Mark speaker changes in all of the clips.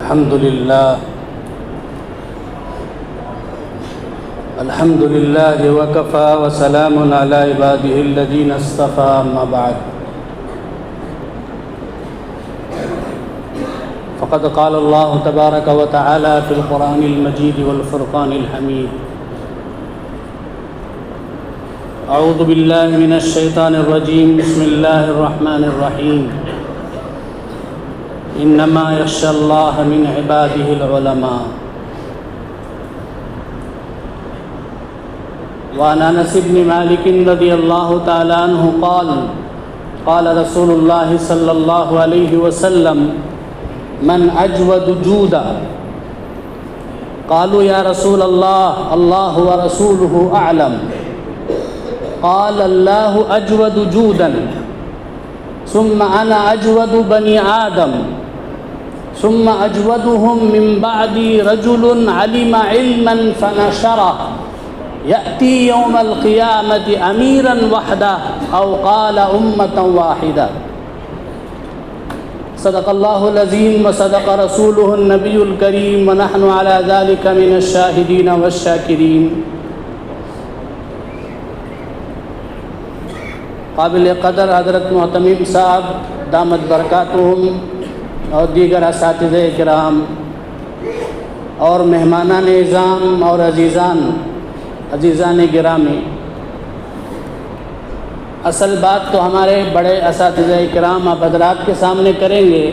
Speaker 1: الحمد لله وكفى وسلام على عباده الذين اصطفى أما بعد فقد قال الله تبارك وتعالى في القرآن المجيد والفرقان الحميد أعوذ بالله من الشيطان الرجيم بسم الله الرحمن الرحيم إنما يخشى الله من عباده العلماء وعن أنس بن مالك رضي الله تعالى عنه قال رسول الله صلى الله عليه وسلم من أجود جودا قالوا يا رسول الله الله ورسوله أعلم قال الله أجود جودا ثم أنا أجود بني آدم ثم أجودهم من بعدي رجل علم علما فنشره يأتي يوم القيامة أميرا وحده أو قال أمة واحدة صدق الله العظيم وصدق رسوله النبي الكريم ونحن على ذلك من الشاهدين والشاكرين قابل قدر حضرت محتمم صاحب دامت برکاتہم اور دیگر اساتذہ کرام اور مہمانان اعظام اور عزیزان گرامی، اصل بات تو ہمارے بڑے اساتذہ کرام آپ حضرات کے سامنے کریں گے۔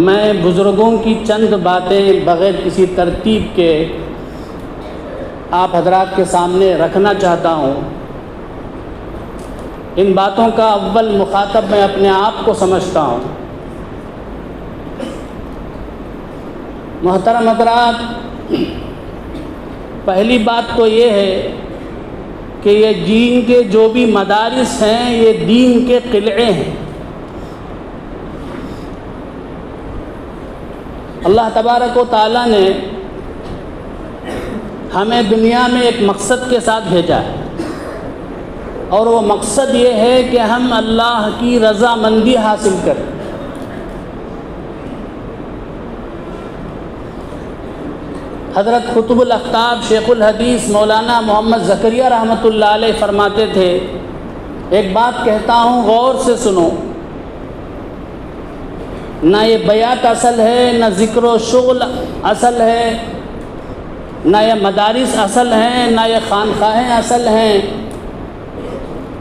Speaker 1: میں بزرگوں کی چند باتیں بغیر کسی ترتیب کے آپ حضرات کے سامنے رکھنا چاہتا ہوں۔ ان باتوں کا اول مخاطب میں اپنے آپ کو سمجھتا ہوں۔ محترم حضرات، پہلی بات تو یہ ہے کہ یہ دین کے جو بھی مدارس ہیں یہ دین کے قلعے ہیں۔ اللہ تبارک و تعالیٰ نے ہمیں دنیا میں ایک مقصد کے ساتھ بھیجا ہے، اور وہ مقصد یہ ہے کہ ہم اللہ کی رضامندی حاصل کریں۔ حضرت قطب الاقطاب شیخ الحدیث مولانا محمد زکریا رحمۃ اللہ علیہ فرماتے تھے، ایک بات کہتا ہوں غور سے سنو، نہ یہ بیعت اصل ہے، نہ ذکر و شغل اصل ہے، نہ یہ مدارس اصل ہیں، نہ یہ خانقاہیں اصل ہیں۔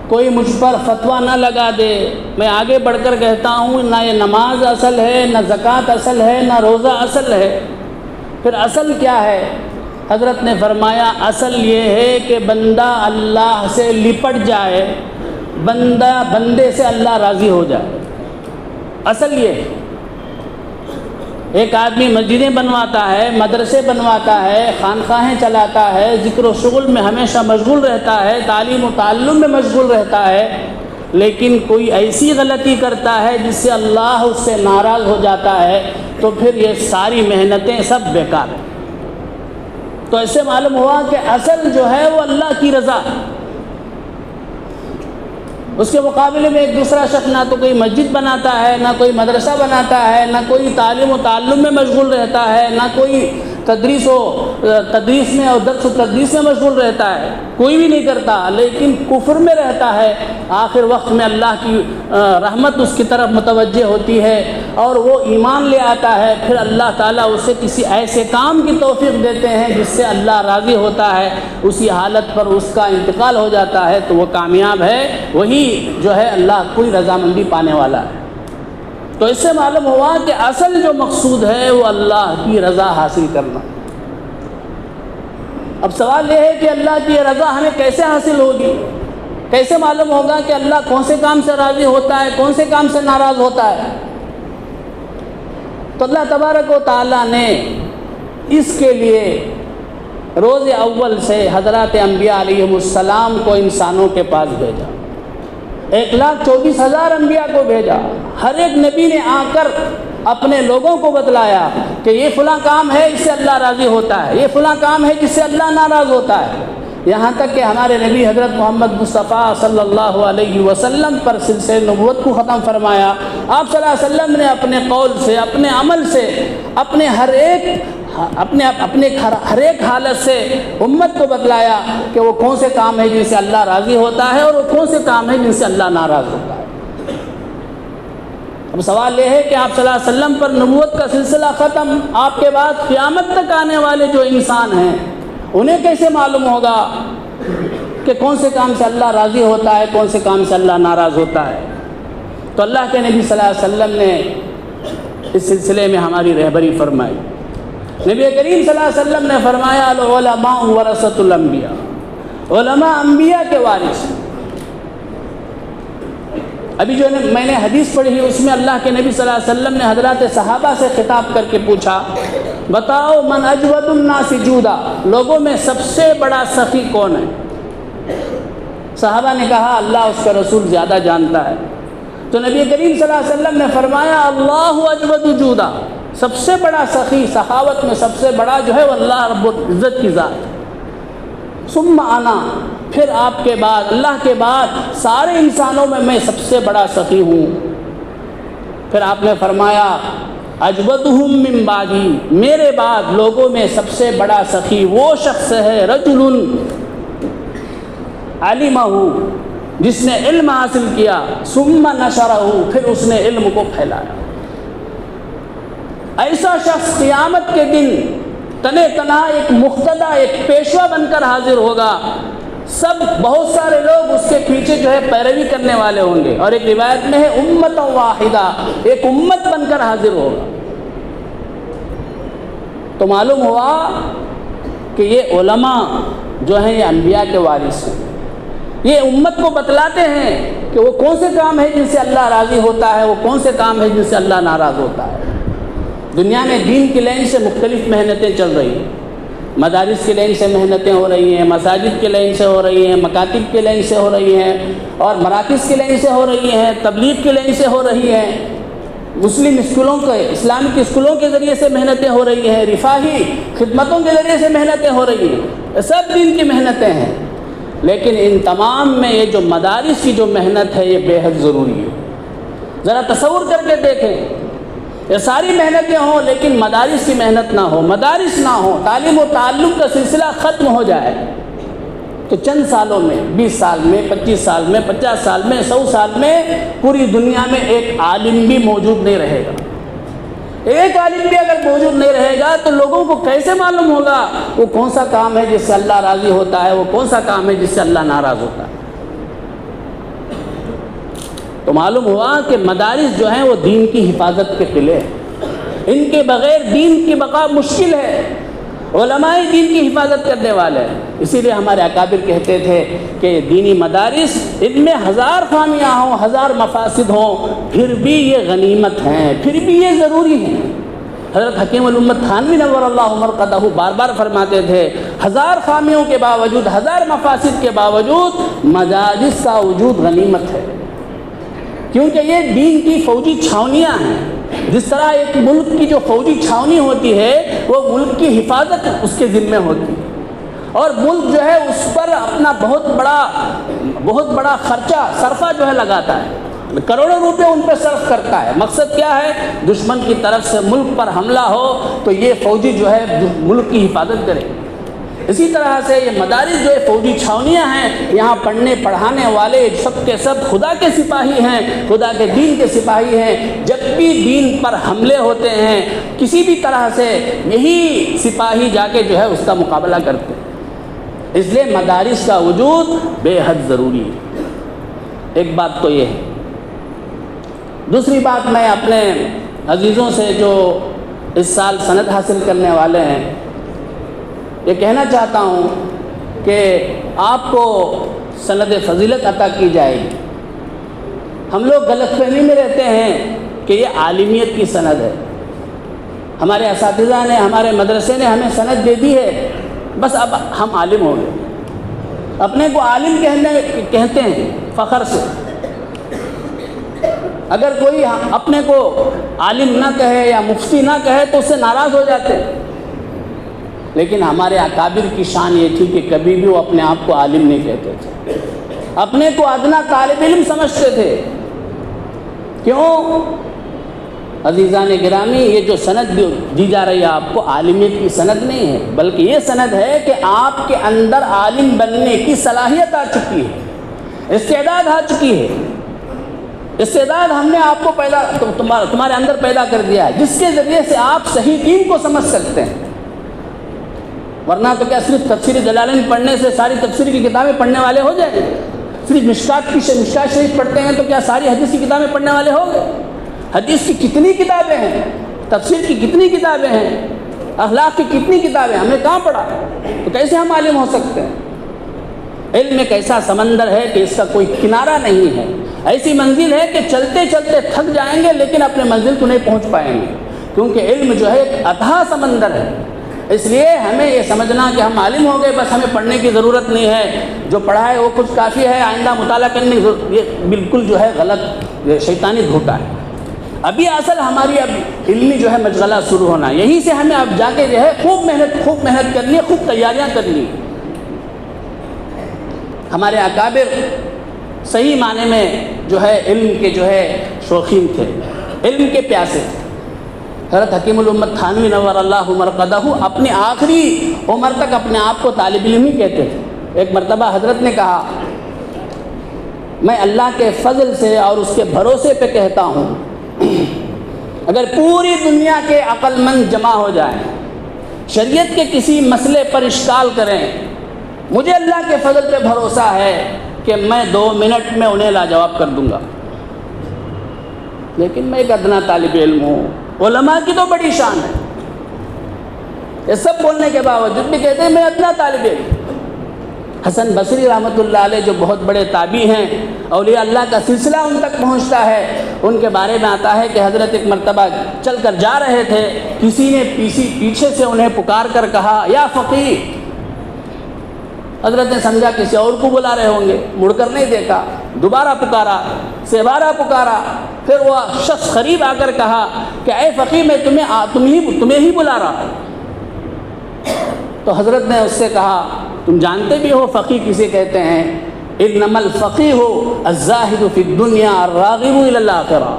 Speaker 1: کوئی مجھ پر فتویٰ نہ لگا دے، میں آگے بڑھ کر کہتا ہوں نہ یہ نماز اصل ہے، نہ زکوٰۃ اصل ہے، نہ روزہ اصل ہے۔ پھر اصل کیا ہے؟ حضرت نے فرمایا اصل یہ ہے کہ بندہ اللہ سے لپٹ جائے، بندے سے اللہ راضی ہو جائے۔ اصل یہ ہے۔ ایک آدمی مسجدیں بنواتا ہے، مدرسے بنواتا ہے، خانقاہیں چلاتا ہے، ذکر و شغل میں ہمیشہ مشغول رہتا ہے، تعلیم و تعلم میں مشغول رہتا ہے، لیکن کوئی ایسی غلطی کرتا ہے جس سے اللہ اس سے ناراض ہو جاتا ہے، تو پھر یہ ساری محنتیں سب بیکار ہیں۔ تو ایسے معلوم ہوا کہ اصل جو ہے وہ اللہ کی رضا ہے۔ اس کے مقابلے میں ایک دوسرا شخص نہ تو کوئی مسجد بناتا ہے، نہ کوئی مدرسہ بناتا ہے، نہ کوئی تعلیم و تعلم میں مشغول رہتا ہے، نہ کوئی تدریس میں اور درس و تدریس میں مشغول رہتا ہے، کوئی بھی نہیں کرتا، لیکن کفر میں رہتا ہے۔ آخر وقت میں اللہ کی رحمت اس کی طرف متوجہ ہوتی ہے اور وہ ایمان لے آتا ہے، پھر اللہ تعالیٰ اسے کسی ایسے کام کی توفیق دیتے ہیں جس سے اللہ راضی ہوتا ہے، اسی حالت پر اس کا انتقال ہو جاتا ہے، تو وہ کامیاب ہے، وہی جو ہے اللہ کوئی رضامندی پانے والا ہے۔ تو اس سے معلوم ہوا کہ اصل جو مقصود ہے وہ اللہ کی رضا حاصل کرنا۔ اب سوال یہ ہے کہ اللہ کی رضا ہمیں کیسے حاصل ہوگی؟ کیسے معلوم ہوگا کہ اللہ کون سے کام سے راضی ہوتا ہے، کون سے کام سے ناراض ہوتا ہے؟ تو اللہ تبارک و تعالیٰ نے اس کے لیے روز اول سے حضرات انبیاء علیہم السلام کو انسانوں کے پاس بھیجا۔ 1,24,000 انبیاء کو بھیجا۔ ہر ایک نبی نے آ کر اپنے لوگوں کو بتلایا کہ یہ فلاں کام ہے، اس سے اللہ راضی ہوتا ہے، یہ فلاں کام ہے جس سے اللہ ناراض ہوتا ہے، یہاں تک کہ ہمارے نبی حضرت محمد مصطفیٰ صلی اللہ علیہ وسلم پر سلسلہ نبوت کو ختم فرمایا۔ آپ صلی اللہ علیہ وسلم نے اپنے قول سے، اپنے عمل سے، اپنے ہر ایک حالت سے امت کو بتلایا کہ وہ کون سے کام ہیں جن سے اللہ راضی ہوتا ہے اور وہ کون سے کام ہیں جن سے اللہ ناراض ہوتا ہے۔ اب سوال یہ ہے کہ آپ صلی اللہ علیہ وسلم پر نبوت کا سلسلہ ختم، آپ کے بعد قیامت تک آنے والے جو انسان ہیں انہیں کیسے معلوم ہوگا کہ کون سے کام سے اللہ راضی ہوتا ہے، کون سے کام سے اللہ ناراض ہوتا ہے؟ تو اللہ کے نبی صلی اللہ علیہ وسلم نے اس سلسلے میں ہماری رہبری فرمائی۔ نبی کریم صلی اللہ علیہ وسلم نے فرمایا العلماء ورثۃ الانبیاء، علماء انبیاء کے وارث۔ ابھی جو میں نے حدیث پڑھی اس میں اللہ کے نبی صلی اللہ علیہ وسلم نے حضرات صحابہ سے خطاب کر کے پوچھا، بتاؤ من اجود الناس جودا، لوگوں میں سب سے بڑا سخی کون ہے؟ صحابہ نے کہا اللہ اس کا رسول زیادہ جانتا ہے۔ تو نبی کریم صلی اللہ علیہ وسلم نے فرمایا اللہ اجود جودا، سب سے بڑا سخی، سخاوت میں سب سے بڑا جو ہے وہ اللہ رب العزت کی ذات۔ ثم انا، پھر آپ کے بعد، اللہ کے بعد سارے انسانوں میں سب سے بڑا سخی ہوں۔ پھر آپ نے فرمایا اجودہم من بعدی، میرے بعد لوگوں میں سب سے بڑا سخی وہ شخص ہے رجل علمہ، جس نے علم حاصل کیا، ثم نشرہ، پھر اس نے علم کو پھیلایا۔ ایسا شخص قیامت کے دن تنے تنہا ایک مقتدا، ایک پیشوا بن کر حاضر ہوگا، بہت سارے لوگ اس کے پیچھے جو ہے پیروی کرنے والے ہوں گے، اور ایک روایت میں ہے امت واحدہ، ایک امت بن کر حاضر ہوگا۔ تو معلوم ہوا کہ یہ علماء جو ہیں یہ انبیاء کے وارث ہیں، یہ امت کو بتلاتے ہیں کہ وہ کون سے کام ہے جن سے اللہ راضی ہوتا ہے، وہ کون سے کام ہے جن سے اللہ ناراض ہوتا ہے۔ دنیا میں دین کی لائن سے مختلف محنتیں چل رہی ہیں، مدارس کی لائن سے محنتیں ہو رہی ہیں، مساجد کی لائن سے ہو رہی ہیں، مکاتب کی لائن سے ہو رہی ہیں، اور مراکز کی لائن سے ہو رہی ہیں، تبلیغ کی لائن سے ہو رہی ہیں، مسلم اسکولوں کے، اسلامک اسکولوں کے ذریعے سے محنتیں ہو رہی ہیں، رفاہی خدمتوں کے ذریعے سے محنتیں ہو رہی ہیں، یہ سب دین کی محنتیں ہیں۔ لیکن ان تمام میں یہ جو مدارس کی جو محنت ہے یہ بے حد ضروری ہے۔ ذرا تصور کر کے دیکھیں، یہ ساری محنتیں ہوں لیکن مدارس کی محنت نہ ہو، مدارس نہ ہو، تعلیم و تعلم کا سلسلہ ختم ہو جائے تو چند سالوں میں، 20 سال میں، 25 سال میں، 50 سال میں، 100 سال میں پوری دنیا میں ایک عالم بھی موجود نہیں رہے گا۔ ایک عالم بھی اگر موجود نہیں رہے گا تو لوگوں کو کیسے معلوم ہوگا وہ کون سا کام ہے جس سے اللہ راضی ہوتا ہے، وہ کون سا کام ہے جس سے اللہ ناراض ہوتا ہے؟ تو معلوم ہوا کہ مدارس جو ہیں وہ دین کی حفاظت کے قلعے ہیں، ان کے بغیر دین کی بقا مشکل ہے۔ علماء دین کی حفاظت کرنے والے ہیں، اسی لیے ہمارے اکابر کہتے تھے کہ دینی مدارس ان میں 1000 خامیاں ہوں، 1000 مفاسد ہوں، پھر بھی یہ غنیمت ہیں، پھر بھی یہ ضروری ہیں۔ حضرت حکیم الامت تھانوی نور اللہ مرقدہ بار بار فرماتے تھے 1000 خامیوں کے باوجود، 1000 مفاسد کے باوجود مدارس کا وجود غنیمت ہے، کیونکہ یہ دین کی فوجی چھاونیاں ہیں۔ جس طرح ایک ملک کی جو فوجی چھاونی ہوتی ہے وہ ملک کی حفاظت اس کے ذمہ ہوتی ہے، اور ملک جو ہے اس پر اپنا بہت بڑا خرچہ صرفہ جو ہے لگاتا ہے، کروڑوں روپے ان پہ صرف کرتا ہے۔ مقصد کیا ہے؟ دشمن کی طرف سے ملک پر حملہ ہو تو یہ فوجی جو ہے ملک کی حفاظت کرے۔ اسی طرح سے یہ مدارس جو ہے فوجی چھاونیاں ہیں، یہاں پڑھنے پڑھانے والے سب کے سب خدا کے سپاہی ہیں، خدا کے دین کے سپاہی ہیں۔ جب بھی دین پر حملے ہوتے ہیں کسی بھی طرح سے یہی سپاہی جا کے جو ہے اس کا مقابلہ کرتے ہیں، اس لیے مدارس کا وجود بے حد ضروری ہے۔ ایک بات تو یہ ہے۔ دوسری بات میں اپنے عزیزوں سے جو اس سال سند حاصل کرنے والے ہیں یہ کہنا چاہتا ہوں کہ آپ کو سند فضیلت عطا کی جائے گی۔ ہم لوگ غلط فہمی میں رہتے ہیں کہ یہ عالمیت کی سند ہے، ہمارے اساتذہ نے، ہمارے مدرسے نے ہمیں سند دے دی ہے، بس اب ہم عالم ہو گئے۔ اپنے کو عالم کہتے ہیں فخر سے۔ اگر کوئی اپنے کو عالم نہ کہے یا مفتی نہ کہے تو اس سے ناراض ہو جاتے ہیں، لیکن ہمارے اکابر کی شان یہ تھی کہ کبھی بھی وہ اپنے آپ کو عالم نہیں کہتے تھے، اپنے کو ادنا طالب علم سمجھتے تھے۔ کیوں؟ عزیزان گرامی، یہ جو سند دی جا رہی ہے آپ کو، عالمیت کی سند نہیں ہے، بلکہ یہ سند ہے کہ آپ کے اندر عالم بننے کی صلاحیت آ چکی ہے، استعداد آ چکی ہے۔ استعداد ہم نے آپ کو تمہارے اندر پیدا کر دیا ہے، جس کے ذریعے سے آپ صحیح دین کو سمجھ سکتے ہیں۔ ورنہ تو کیا صرف تفسیر جلالین پڑھنے سے ساری تفسیر کی کتابیں پڑھنے والے ہو جائیں گے؟ صرف مشکات شریف پڑھتے ہیں تو کیا ساری حدیث کی کتابیں پڑھنے والے ہو گئے؟ حدیث کی کتنی کتابیں ہیں، تفسیر کی کتنی کتابیں ہیں، اخلاق کی کتنی کتابیں، ہم نے کہاں پڑھا؟ تو کیسے ہم عالم ہو سکتے ہیں؟ علم ایک ایسا سمندر ہے کہ اس کا کوئی کنارہ نہیں ہے، ایسی منزل ہے کہ چلتے چلتے تھک جائیں گے لیکن اپنے منزل کو نہیں پہنچ پائیں گے، کیونکہ علم جو ہے ایک اتھاہ سمندر ہے۔ اس لیے ہمیں یہ سمجھنا کہ ہم عالم ہو گئے، بس ہمیں پڑھنے کی ضرورت نہیں ہے، جو پڑھا ہے وہ کچھ کافی ہے، آئندہ مطالعہ کرنے کی ضرورت، یہ بالکل جو ہے غلط شیطانی دھوکہ ہے۔ ابھی اصل ہماری اب علمی جو ہے مشغلہ شروع ہونا، یہیں سے ہمیں اب جا کے جو ہے خوب محنت کرنی ہے، خوب تیاریاں کرنی۔ ہمارے اکابر صحیح معنی میں جو ہے علم کے جو ہے شوقین تھے، علم کے پیاسے تھے۔ حضرت حکیم الامت تھانوی نور اللہ مرقدہ اپنی آخری عمر تک اپنے آپ کو طالب علم ہی کہتے تھے۔ ایک مرتبہ حضرت نے کہا، میں اللہ کے فضل سے اور اس کے بھروسے پہ کہتا ہوں، اگر پوری دنیا کے عقل مند جمع ہو جائیں، شریعت کے کسی مسئلے پر اشکال کریں، مجھے اللہ کے فضل پہ بھروسہ ہے کہ میں 2 منٹ میں انہیں لاجواب کر دوں گا۔ لیکن میں ایک ادنا طالب علم ہوں۔ علماء کی تو بڑی شان ہے، یہ سب بولنے کے باوجود بھی کہتے ہیں میں ادنا طالب علم۔ حسن بصری رحمۃ اللہ علیہ جو بہت بڑے تابعی ہیں، اولیاء اللہ کا سلسلہ ان تک پہنچتا ہے، ان کے بارے میں آتا ہے کہ حضرت ایک مرتبہ چل کر جا رہے تھے، کسی نے پیچھے سے انہیں پکار کر کہا، یا فقیہ۔ حضرت نے سمجھا کسی اور کو بلا رہے ہوں گے، مڑ کر نہیں دیکھا، دوبارہ پکارا، سہبارہ پکارا، پھر وہ شخص قریب آ کر کہا کہ اے فقیہ، میں تمہیں ہی بلا رہا ہوں۔ تو حضرت نے اس سے کہا، تم جانتے بھی ہو فقیہ کسے کہتے ہیں؟ انما الفقیہ الزاہد فی الدنیا الراغب الی الآخرہ۔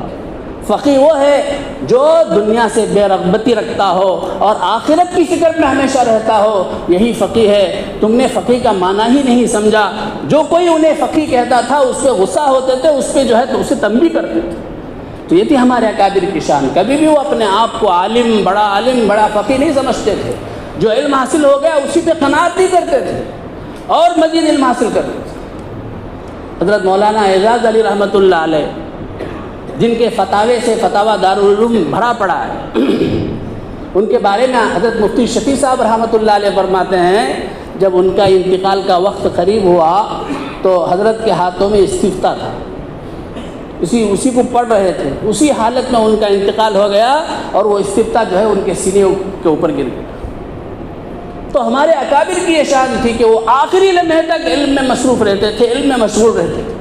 Speaker 1: فقیہ وہ ہے جو دنیا سے بے رغبتی رکھتا ہو اور آخرت کی فکر میں ہمیشہ رہتا ہو، یہی فقیہ ہے۔ تم نے فقیہ کا معنی ہی نہیں سمجھا۔ جو کوئی انہیں فقیہ کہتا تھا اس پہ غصہ ہوتے تھے، اس پہ جو ہے تو اسے تنبیہ کرتے تھے۔ تو یہ تھی ہمارے اکابر کی شان، کبھی بھی وہ اپنے آپ کو عالم، بڑا فقیہ نہیں سمجھتے تھے۔ جو علم حاصل ہو گیا اسی پہ قناعت نہیں کرتے تھے اور مزید علم حاصل کرتے تھے۔ حضرت مولانا اعجاز علی رحمۃ اللہ علیہ، جن کے فتاوے سے فتاوی دارالعلوم بھرا پڑا ہے، ان کے بارے میں حضرت مفتی شفیع صاحب رحمۃ اللہ علیہ فرماتے ہیں، جب ان کا انتقال کا وقت قریب ہوا تو حضرت کے ہاتھوں میں استفتاء تھا، اسی کو پڑھ رہے تھے، اسی حالت میں ان کا انتقال ہو گیا اور وہ استفتاء جو ہے ان کے سینے کے اوپر گر گیا۔ تو ہمارے اکابر کی یہ شان تھی کہ وہ آخری لمحے تک علم میں مصروف رہتے تھے، علم میں مشغول رہتے تھے۔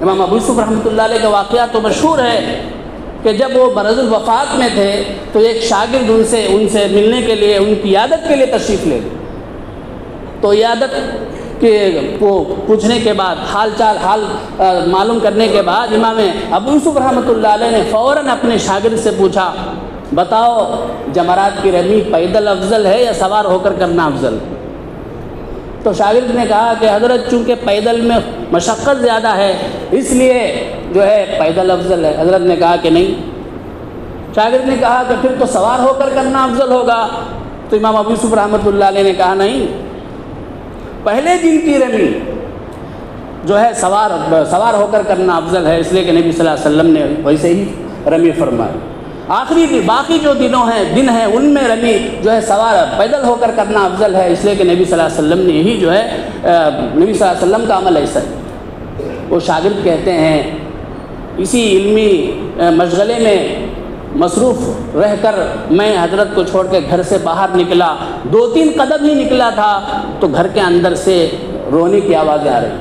Speaker 1: امام ابو یوسف رحمۃ اللہ علیہ کا واقعہ تو مشہور ہے کہ جب وہ مرض الوفات میں تھے تو ایک شاگرد ان سے ملنے کے لیے، ان کی عیادت کے لیے تشریف لے گئے۔ تو عیادت کے وہ پوچھنے کے بعد، حال معلوم کرنے کے بعد، امام ابو یوسف رحمۃ اللہ علیہ نے فوراً اپنے شاگرد سے پوچھا، بتاؤ جمرات کی رمی پیدل افضل ہے یا سوار ہو کر کرنا افضل؟ تو شاگرد نے کہا کہ حضرت چونکہ پیدل میں مشقت زیادہ ہے اس لیے جو ہے پیدل افضل ہے۔ حضرت نے کہا کہ نہیں۔ شاگرد نے کہا کہ پھر تو سوار ہو کر کرنا افضل ہوگا۔ تو امام ابو یوسف رحمۃ اللہ علیہ نے کہا نہیں، پہلے دن کی رمی جو ہے سوار ہو کر کرنا افضل ہے، اس لیے کہ نبی صلی اللہ علیہ وسلم نے ویسے ہی رمی فرمائی۔ باقی جو دن ہیں ان میں رمی جو ہے پیدل ہو کر کرنا افضل ہے، اس لیے کہ نبی صلی اللہ علیہ وسلم نے یہی جو ہے نبی صلی اللہ علیہ وسلم کا عمل ایسا ہے۔ وہ شاگرد کہتے ہیں اسی علمی مشغلے میں مصروف رہ کر میں حضرت کو چھوڑ کے گھر سے باہر نکلا، 2-3 قدم ہی نکلا تھا تو گھر کے اندر سے رونے کی آوازیں آ رہی۔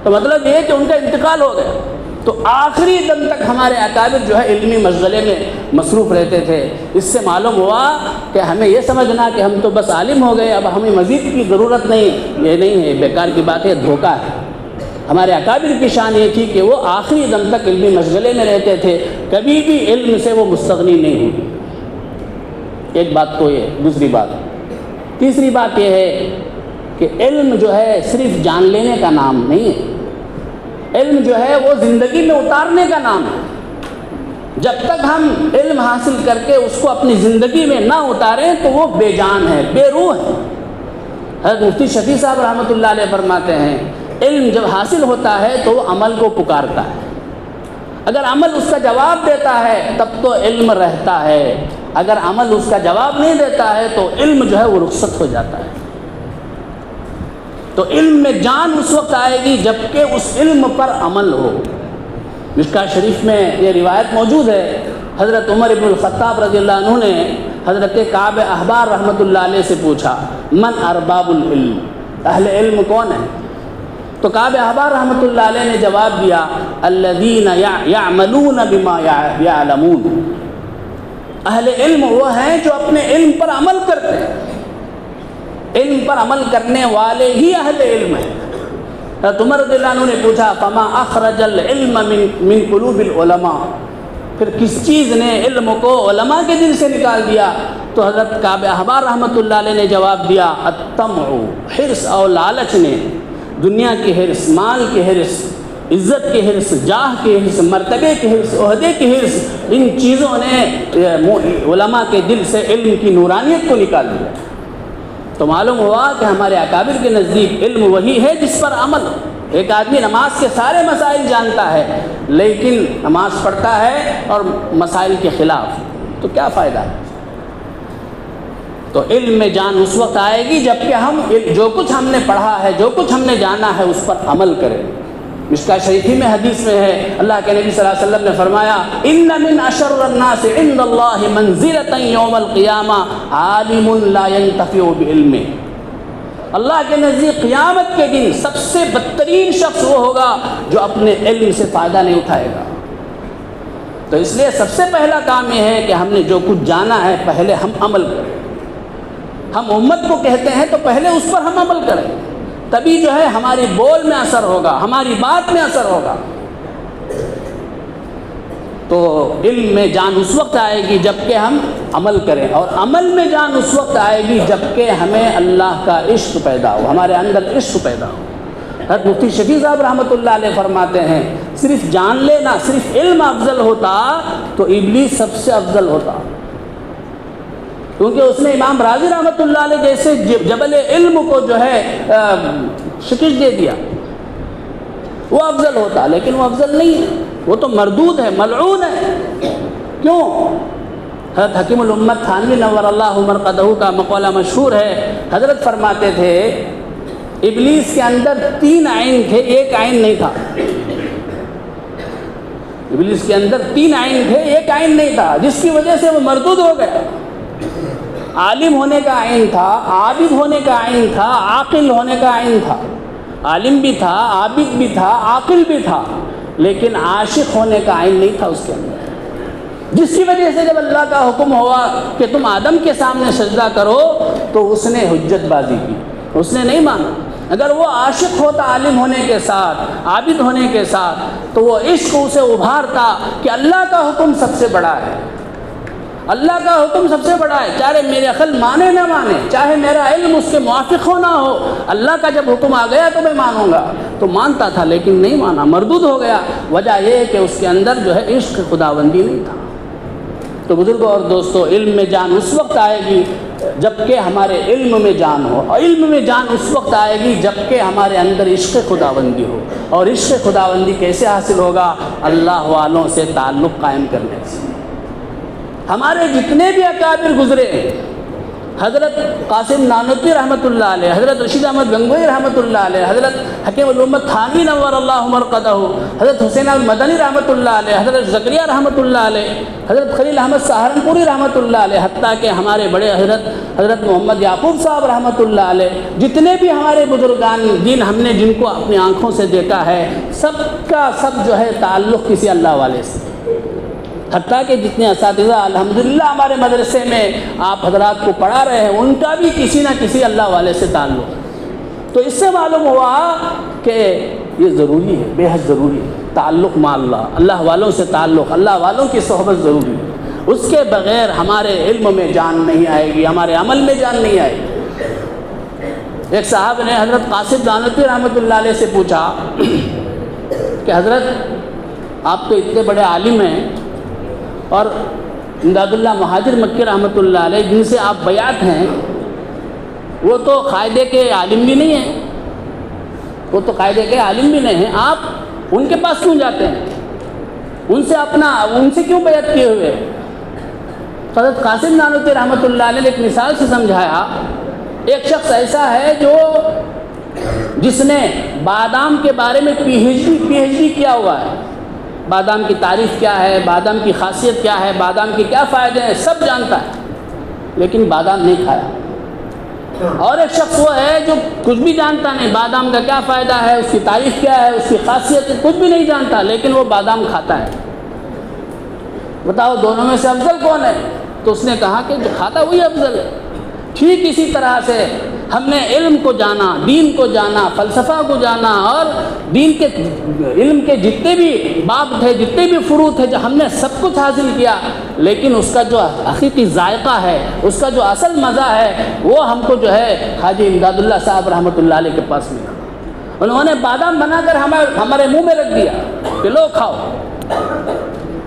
Speaker 1: تو مطلب یہ کہ ان کا انتقال ہو گیا۔ تو آخری دم تک ہمارے اکابر جو ہے علمی مشغلے میں مصروف رہتے تھے۔ اس سے معلوم ہوا کہ ہمیں یہ سمجھنا کہ ہم تو بس عالم ہو گئے، اب ہمیں مزید کی ضرورت نہیں، یہ نہیں ہے، بیکار کی بات ہے، دھوکہ ہے۔ ہمارے اکابر کی شان یہ تھی کہ وہ آخری دم تک علمی مشغلے میں رہتے تھے، کبھی بھی علم سے وہ مستغنی نہیں ہوئی۔ ایک بات تو یہ، دوسری بات، تیسری بات یہ ہے کہ علم جو ہے صرف جان لینے کا نام نہیں ہے، علم جو ہے وہ زندگی میں اتارنے کا نام ہے۔ جب تک ہم علم حاصل کر کے اس کو اپنی زندگی میں نہ اتاریں تو وہ بے جان ہے، بے روح ہے۔ حضرت مفتی شفیع صاحب رحمۃ اللہ علیہ فرماتے ہیں علم جب حاصل ہوتا ہے تو وہ عمل کو پکارتا ہے، اگر عمل اس کا جواب دیتا ہے تب تو علم رہتا ہے، اگر عمل اس کا جواب نہیں دیتا ہے تو علم جو ہے وہ رخصت ہو جاتا ہے۔ تو علم میں جان اس وقت آئے گی جب کہ اس علم پر عمل ہو۔ مشکوٰۃ شریف میں یہ روایت موجود ہے، حضرت عمر بن الخطاب رضی اللہ عنہ نے حضرت کعب احبار رحمۃ اللہ علیہ سے پوچھا من ارباب العلم، اہل علم کون ہے؟ تو کعب احبار رحمۃ اللہ علیہ نے جواب دیا الذین یعملون بما یعلمون، اہل علم وہ ہیں جو اپنے علم پر عمل کرتے ہیں، علم پر عمل کرنے والے ہی اہل علم ہیں۔ حضرت عمر رضی اللہ عنہ نے پوچھا فما اخرج العلم من قلوب العلماء، پھر کس چیز نے علم کو علماء کے دل سے نکال دیا؟ تو حضرت کعب احبار رحمۃ اللہ علیہ نے جواب دیا الطمع، حرص اور لالچ نے، دنیا کی حرص، مال کی حرص، عزت کی حرص، جاہ کی حرص، مرتبے کی حرص، عہدے کی حرص، ان چیزوں نے علماء کے دل سے علم کی نورانیت کو نکال دیا۔ تو معلوم ہوا کہ ہمارے اکابر کے نزدیک علم وہی ہے جس پر عمل ہو۔ ایک آدمی نماز کے سارے مسائل جانتا ہے لیکن نماز پڑھتا ہے اور مسائل کے خلاف، تو کیا فائدہ ہے؟ تو علم میں جان اس وقت آئے گی جب کہ ہم جو کچھ ہم نے پڑھا ہے، جو کچھ ہم نے جانا ہے اس پر عمل کریں۔ مشکوٰۃ شریفی میں حدیث میں ہے، اللہ کے نبی صلی اللہ علیہ وسلم نے فرمایا ان من اشر الناس عند اللہ منزلۃ یوم القیامہ عالم لا ينتفع بعلمہ، اللہ کے نزدیک قیامت کے دن سب سے بدترین شخص وہ ہوگا جو اپنے علم سے فائدہ نہیں اٹھائے گا۔ تو اس لیے سب سے پہلا کام یہ ہے کہ ہم نے جو کچھ جانا ہے پہلے ہم عمل کریں۔ ہم امت کو کہتے ہیں تو پہلے اس پر ہم عمل کریں، تبھی جو ہے ہماری بول میں اثر ہوگا، ہماری بات میں اثر ہوگا۔ تو علم میں جان اس وقت آئے گی جب کہ ہم عمل کریں، اور عمل میں جان اس وقت آئے گی جب کہ ہمیں اللہ کا عشق پیدا ہو، ہمارے اندر عشق پیدا ہو۔ حضرت مفتی شفیع صاحب رحمۃ اللہ علیہ فرماتے ہیں صرف جان لینا، صرف علم افضل ہوتا تو ابلیس سب سے افضل ہوتا، کیونکہ اس نے امام راضی رحمۃ اللہ علیہ جیسے جبل علم کو جو ہے شکست دے دیا، وہ افضل ہوتا، لیکن وہ افضل نہیں ہے، وہ تو مردود ہے، ملعون ہے۔ کیوں؟ حضرت حکیم الامت تھانوی نور اللہ مرقدہ کا مقولہ مشہور ہے، حضرت فرماتے تھے ابلیس کے اندر 3 عین تھے، ایک عین نہیں تھا۔ ابلیس کے اندر 3 عین تھے، ایک عین نہیں تھا، جس کی وجہ سے وہ مردود ہو گیا۔ عالم ہونے کا عین تھا، عابد ہونے کا عین تھا، عاقل ہونے کا عین تھا، عالم بھی تھا، عابد بھی تھا، عاقل بھی تھا، لیکن عاشق ہونے کا عین نہیں تھا اس کے اندر، جس کی وجہ سے جب اللہ کا حکم ہوا کہ تم آدم کے سامنے سجدہ کرو تو اس نے حجت بازی کی، اس نے نہیں مانا۔ اگر وہ عاشق ہوتا عالم ہونے کے ساتھ، عابد ہونے کے ساتھ، تو وہ عشق اسے ابھارتا کہ اللہ کا حکم سب سے بڑا ہے، اللہ کا حکم سب سے بڑا ہے، چاہے میرے عقل مانے نہ مانے، چاہے میرا علم اس کے موافق ہو نہ ہو، اللہ کا جب حکم آ گیا تو میں مانوں گا۔ تو مانتا تھا لیکن نہیں مانا، مردود ہو گیا۔ وجہ یہ ہے کہ اس کے اندر جو ہے عشق خداوندی نہیں تھا۔ تو بزرگوں اور دوستو، علم میں جان اس وقت آئے گی جب کہ ہمارے علم میں جان ہو، اور علم میں جان اس وقت آئے گی جب کہ ہمارے اندر عشق خداوندی ہو۔ اور عشق خداوندی کیسے حاصل ہوگا؟ اللہ والوں سے تعلق قائم کرنے سے۔ ہمارے جتنے بھی اکابر گزرے ہیں حضرت قاسم نانوتوی رحمۃ اللہ علیہ، حضرت رشید احمد گنگوئی رحمۃ اللہ علیہ، حضرت حکیم الامت تھانوی نور اللہ مرقدہ، حضرت حسین احمد مدنی رحمۃ اللہ علیہ، حضرت زکریا رحمۃ اللہ علیہ، حضرت خلیل احمد سہارنپوری رحمۃ اللہ علیہ، حتیٰ کہ ہمارے بڑے حضرت محمد یعقوب صاحب رحمۃ اللہ علیہ، جتنے بھی ہمارے بزرگان دین ہم نے جن کو اپنی آنکھوں سے دیکھا ہے، سب کا سب جو ہے تعلق کسی اللہ والے سے، حتیٰ کہ جتنے اساتذہ الحمدللہ ہمارے مدرسے میں آپ حضرات کو پڑھا رہے ہیں، ان کا بھی کسی نہ کسی اللہ والے سے تعلق ہے۔ تو اس سے معلوم ہوا کہ یہ ضروری ہے، بے حد ضروری ہے، تعلق مع اللہ، اللہ والوں سے تعلق، اللہ والوں کی صحبت ضروری ہے۔ اس کے بغیر ہمارے علم میں جان نہیں آئے گی، ہمارے عمل میں جان نہیں آئے گی۔ ایک صاحب نے حضرت قاسم نانوتوی رحمۃ اللہ علیہ سے پوچھا کہ حضرت آپ تو اتنے بڑے عالم ہیں، اور امداد اللہ مہاجر مکی رحمۃ اللہ علیہ جن سے آپ بیعت ہیں، وہ تو قاعدے کے عالم بھی نہیں ہیں، وہ تو قاعدے کے عالم بھی نہیں ہیں، آپ ان کے پاس کیوں جاتے ہیں؟ ان سے کیوں بیعت کیے ہوئے؟ حضرت قاسم نانوتوی رحمۃ اللہ علیہ نے ایک مثال سے سمجھایا، ایک شخص ایسا ہے جس نے بادام کے بارے میں پی ایچ ڈی کیا ہوا ہے، بادام کی تعریف کیا ہے، بادام کی خاصیت کیا ہے، بادام کے کیا فائدے ہیں، سب جانتا ہے، لیکن بادام نہیں کھایا۔ اور ایک شخص وہ ہے جو کچھ بھی جانتا نہیں، بادام کا کیا فائدہ ہے، اس کی تعریف کیا ہے، اس کی خاصیت کچھ بھی نہیں جانتا، لیکن وہ بادام کھاتا ہے۔ بتاؤ دونوں میں سے افضل کون ہے؟ تو اس نے کہا کہ جو کھاتا وہی افضل ہے۔ ٹھیک اسی طرح سے ہم نے علم کو جانا، دین کو جانا، فلسفہ کو جانا، اور دین کے علم کے جتنے بھی باب تھے، جتنے بھی فروع تھے، جو ہم نے سب کچھ حاصل کیا، لیکن اس کا جو حقیقی ذائقہ ہے، اس کا جو اصل مزہ ہے، وہ ہم کو جو ہے حاجی امداد اللہ صاحب رحمۃ اللہ علیہ کے پاس ملا۔ انہوں نے بادام بنا کر ہمارے منہ میں رکھ دیا کہ لو کھاؤ۔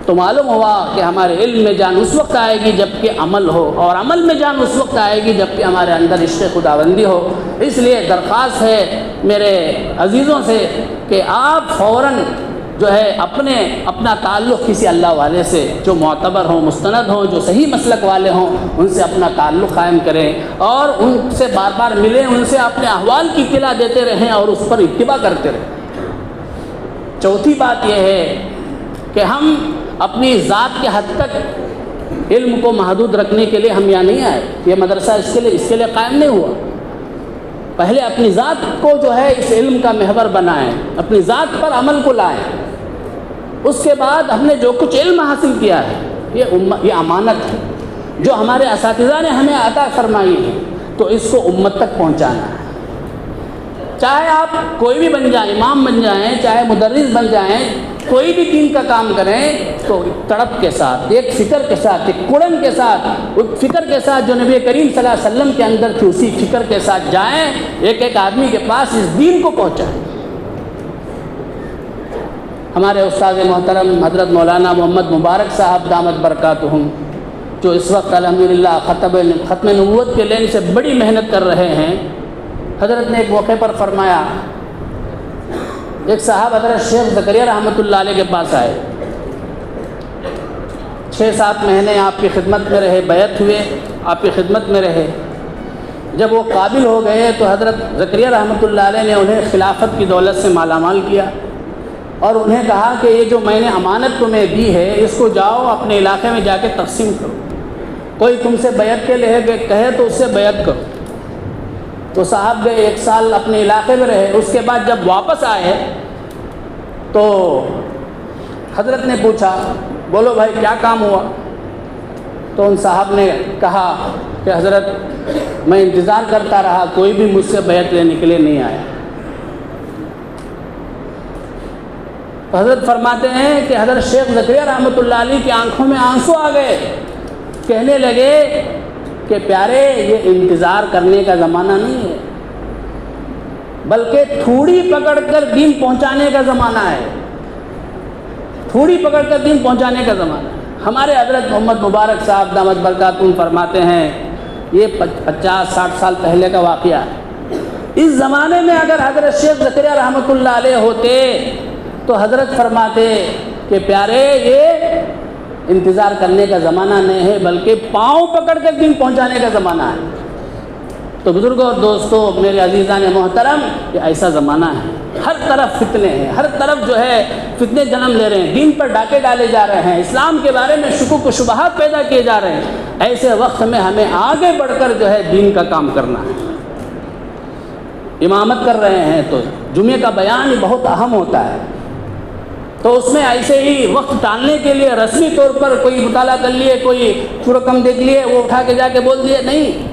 Speaker 1: تو معلوم ہوا کہ ہمارے علم میں جان اس وقت آئے گی جب کہ عمل ہو، اور عمل میں جان اس وقت آئے گی جب کہ ہمارے اندر عشق خداوندی ہو۔ اس لیے درخواست ہے میرے عزیزوں سے کہ آپ فوراً جو ہے اپنا تعلق کسی اللہ والے سے جو معتبر ہوں، مستند ہوں، جو صحیح مسلک والے ہوں، ان سے اپنا تعلق قائم کریں، اور ان سے بار بار ملیں، ان سے اپنے احوال کی اطلاع دیتے رہیں اور اس پر اتباع کرتے رہیں۔ چوتھی بات یہ ہے کہ ہم اپنی ذات کے حد تک علم کو محدود رکھنے کے لیے ہم یہاں نہیں آئے، یہ مدرسہ اس کے لیے قائم نہیں ہوا۔ پہلے اپنی ذات کو جو ہے اس علم کا محور بنائیں، اپنی ذات پر عمل کو لائیں، اس کے بعد ہم نے جو کچھ علم حاصل کیا ہے یہ امانت ہے جو ہمارے اساتذہ نے ہمیں عطا فرمائی ہے، تو اس کو امت تک پہنچانا ہے۔ چاہے آپ کوئی بھی بن جائیں، امام بن جائیں، چاہے مدرس بن جائیں، کوئی بھی دین کا کام کریں تو تڑپ کے ساتھ، ایک فکر کے ساتھ، ایک کڑن کے ساتھ، اس فکر کے ساتھ جو نبی کریم صلی اللہ علیہ وسلم کے اندر تھی، اسی فکر کے ساتھ جائیں، ایک ایک آدمی کے پاس اس دین کو پہنچائیں۔ ہمارے استاد محترم حضرت مولانا محمد مبارک صاحب دامت برکاتہم، جو اس وقت الحمدللہ ختم نبوت کے لین سے بڑی محنت کر رہے ہیں، حضرت نے ایک موقع پر فرمایا، ایک صاحب حضرت شیخ زکریا رحمۃ اللہ علیہ کے پاس آئے، 6-7 مہینے آپ کی خدمت میں رہے، بیعت ہوئے، آپ کی خدمت میں رہے۔ جب وہ قابل ہو گئے تو حضرت زکریا رحمۃ اللہ علیہ نے انہیں خلافت کی دولت سے مالا مال کیا، اور انہیں کہا کہ یہ جو میں نے امانت تمہیں دی ہے، اس کو جاؤ اپنے علاقے میں جا کے تقسیم کرو، کوئی تم سے بیعت کے لیے کہے تو اس سے بیعت کرو۔ تو صاحب گئے، 1 سال اپنے علاقے میں رہے، اس کے بعد جب واپس آئے تو حضرت نے پوچھا، بولو بھائی کیا کام ہوا؟ تو ان صاحب نے کہا کہ حضرت میں انتظار کرتا رہا، کوئی بھی مجھ سے بیعت لینے کے لیے نہیں آیا۔ تو حضرت فرماتے ہیں کہ حضرت شیخ زکریا رحمۃ اللہ علیہ کی آنکھوں میں آنسو آ گئے، کہنے لگے کہ پیارے یہ انتظار کرنے کا زمانہ نہیں ہے، بلکہ تھوڑی پکڑ کر دین پہنچانے کا زمانہ ہے، تھوڑی پکڑ کر دین پہنچانے کا زمانہ ہے۔ ہمارے حضرت محمد مبارک صاحب دامت برکاتہم فرماتے ہیں، یہ 50-60 سال پہلے کا واقعہ ہے۔ اس زمانے میں اگر حضرت شیخ زکریا رحمۃ اللہ علیہ ہوتے تو حضرت فرماتے کہ پیارے یہ انتظار کرنے کا زمانہ نہیں ہے، بلکہ پاؤں پکڑ کر دین پہنچانے کا زمانہ ہے۔ تو بزرگوں اور دوستوں، میرے عزیزان محترم، یہ ایسا زمانہ ہے، ہر طرف فتنے ہیں، ہر طرف جو ہے فتنے جنم لے رہے ہیں، دین پر ڈاکے ڈالے جا رہے ہیں، اسلام کے بارے میں شکوک و شبہات پیدا کیے جا رہے ہیں۔ ایسے وقت میں ہمیں آگے بڑھ کر جو ہے دین کا کام کرنا ہے۔ امامت کر رہے ہیں تو جمعے کا بیان بہت اہم ہوتا ہے، تو اس میں ایسے ہی وقت ٹالنے کے لیے رسمی طور پر کوئی مطالعہ کر لیے، کوئی چھوڑ کم دیکھ لیے، وہ اٹھا کے جا کے بول دیے، نہیں،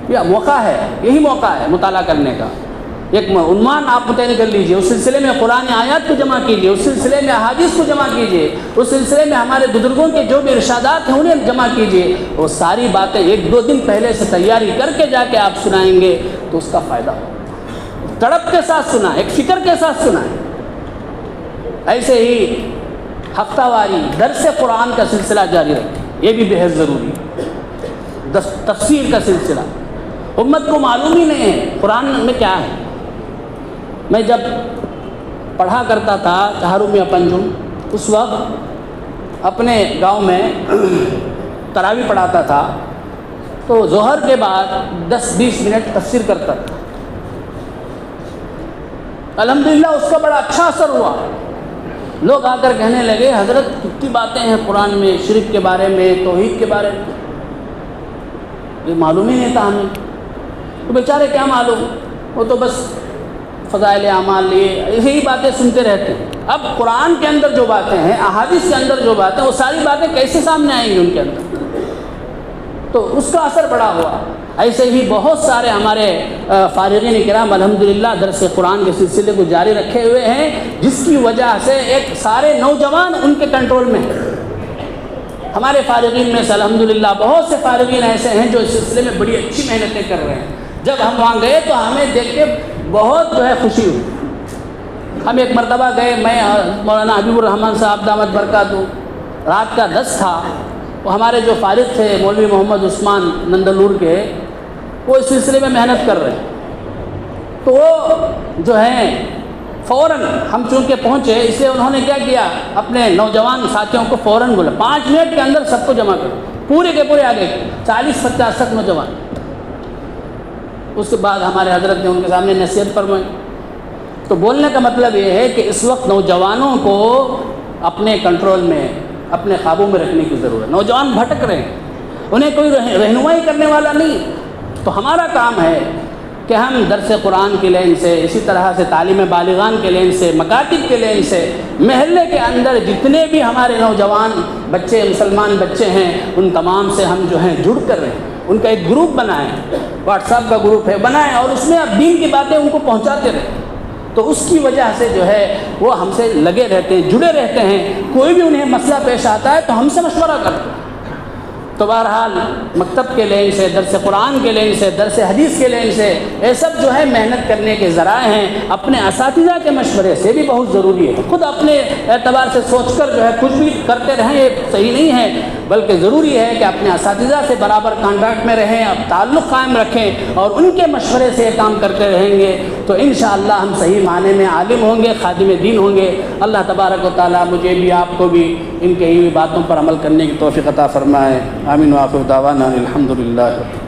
Speaker 1: یہ موقع ہے، یہی موقع ہے مطالعہ کرنے کا۔ ایک عنوان آپ متعین کر لیجئے، اس سلسلے میں قرآن آیات کو جمع کیجئے، اس سلسلے میں احادیث کو جمع کیجئے، اس سلسلے میں ہمارے بزرگوں کے جو بھی ارشادات ہیں انہیں جمع کیجئے۔ وہ ساری باتیں 1-2 دن پہلے سے تیاری کر کے جا کے آپ سنائیں گے تو اس کا فائدہ ہوگا۔ تڑپ کے ساتھ سنا، ایک فکر کے ساتھ سنا۔ ایسے ہی ہفتہ واری درس قرآن کا سلسلہ جاری رکھیں، یہ بھی بہت ضروری ہے۔ تفسیر کا سلسلہ امت کو معلوم ہی نہیں ہے قرآن میں کیا ہے۔ میں جب پڑھا کرتا تھا تحرم یا پنجم، اس وقت اپنے گاؤں میں تراویح پڑھاتا تھا، تو ظہر کے بعد 10-20 منٹ تفسیر کرتا تھا۔ الحمدللہ اس کا بڑا اچھا اثر ہوا۔ لوگ آ کر کہنے لگے، حضرت کتنی باتیں ہیں قرآن میں، شرک کے بارے میں، توحید کے بارے میں، یہ معلوم ہی نہیں تھا ہمیں۔ تو بیچارے کیا معلوم، وہ تو بس فضائل اعمال لیے یہی باتیں سنتے رہتے ہیں۔ اب قرآن کے اندر جو باتیں ہیں، احادیث کے اندر جو باتیں، وہ ساری باتیں کیسے سامنے آئیں گی ان کے اندر؟ تو اس کا اثر بڑا ہوا۔ ایسے ہی بہت سارے ہمارے فارغین کرام الحمدللہ درس قرآن کے سلسلے کو جاری رکھے ہوئے ہیں، جس کی وجہ سے ایک سارے نوجوان ان کے کنٹرول میں ہیں۔ ہمارے فارغین میں سے الحمدللہ بہت سے فارغین ایسے ہیں جو اس سلسلے میں بڑی اچھی محنتیں کر رہے ہیں۔ جب ہم وہاں گئے تو ہمیں دیکھ کے بہت جو ہے خوشی ہوئی۔ ہم ایک مرتبہ گئے، میں مولانا حبیب الرحمن صاحب دامت برکاتہ، رات کا 10 تھا، وہ ہمارے جو فارغ تھے مولوی محمد عثمان نندلور کے، وہ اس سلسلے میں محنت کر رہے ہیں۔ تو وہ جو ہیں فوراً ہم چونکہ پہنچے، اس لیے انہوں نے کیا کیا، اپنے نوجوان ساتھیوں کو فوراً بولا 5 منٹ کے اندر سب کو جمع کرو، پورے کے پورے آگے 40-50 تک نوجوان۔ اس کے بعد ہمارے حضرت نے ان کے سامنے نصیحت فرمائی۔ تو بولنے کا مطلب یہ ہے کہ اس وقت نوجوانوں کو اپنے کنٹرول میں، اپنے قابو میں رکھنے کی ضرورت ہے۔ نوجوان بھٹک رہے ہیں، انہیں کوئی رہنمائی کرنے والا نہیں۔ تو ہمارا کام ہے کہ ہم درس قرآن کی لین سے، اسی طرح سے تعلیم بالغان کے لین سے، مکاتب کے لین سے، محلے کے اندر جتنے بھی ہمارے نوجوان بچے، مسلمان بچے ہیں، ان تمام سے ہم جو ہیں جڑ کر رہے ہیں، ان کا ایک گروپ بنائیں، واٹس ایپ کا گروپ ہے بنائیں، اور اس میں اب دین کی باتیں ان کو پہنچاتے رہیں۔ تو اس کی وجہ سے جو ہے وہ ہم سے لگے رہتے ہیں، جڑے رہتے ہیں۔ کوئی بھی انہیں مسئلہ پیش آتا ہے تو ہم سے مشورہ کرتے ہیں۔ تو بہرحال مکتب کے لین سے، درس قرآن کے لین سے، درس حدیث کے لین سے، یہ سب جو ہے محنت کرنے کے ذرائع ہیں۔ اپنے اساتذہ کے مشورے سے بھی بہت ضروری ہے۔ خود اپنے اعتبار سے سوچ کر جو ہے کچھ بھی کرتے رہیں، یہ صحیح نہیں ہے، بلکہ ضروری ہے کہ اپنے اساتذہ سے برابر کانٹیکٹ میں رہیں، اب تعلق قائم رکھیں، اور ان کے مشورے سے یہ کام کرتے رہیں گے تو انشاءاللہ ہم صحیح معنی میں عالم ہوں گے، خادم دین ہوں گے۔ اللہ تبارک و تعالیٰ مجھے بھی، آپ کو بھی ان کہی ہوئی باتوں پر عمل کرنے کی توفیق عطا فرمائے۔ آمین وآخر دعوانا الحمدللہ۔